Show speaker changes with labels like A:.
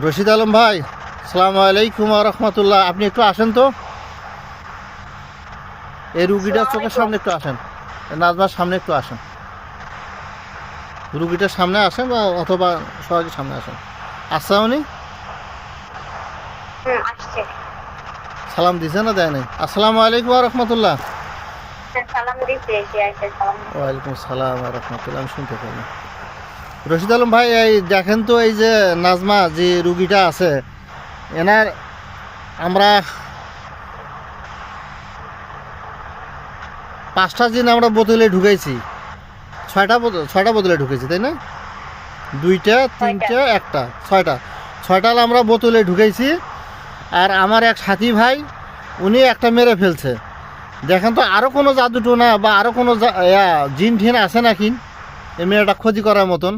A: রশিদ আলম ভাই, আসসালামু আলাইকুম ওয়া রাহমাতুল্লাহ। আপনি একটু আসেন তো, এই রুগীটার চোখের সামনে একটু আসেন, নাজমার সামনে একটু আসেন, রুগীটার সামনে আসেন বা অথবা সবাইকে সামনে আসেন। আসছে উনি
B: আসছে।
A: সালাম দিছে না দেয় নাই? আসসালামু আলাইকুম ওয়া রাহমাতুল্লাহ।
B: সালাম দিছে, এসে আসে সালাম দিছে।
A: ওয়ালাইকুম সালাম ওয়া রাহমাতুল্লাহ। আমি শুনতে পাইনি। রশিদ আলম ভাই, এই দেখেন তো, এই যে নাজমা যে রুগীটা আছে, এনার আমরা 5টা দিন আমরা বোতলে ঢুকাইছি, 6টা বোতলে ঢুকেছি, তাই না? 2টা 3টা 1টা 6টা আমরা বোতলে ঢুকাইছি। আর আমার এক সাথী ভাই, উনি একটা মেরে ফেলছে। দেখেন তো আরও কোনো জাদু টোনা বা আরও কোনো জিন ঠিন আছে নাকি এই মেয়েটা ক্ষতি করার মতন।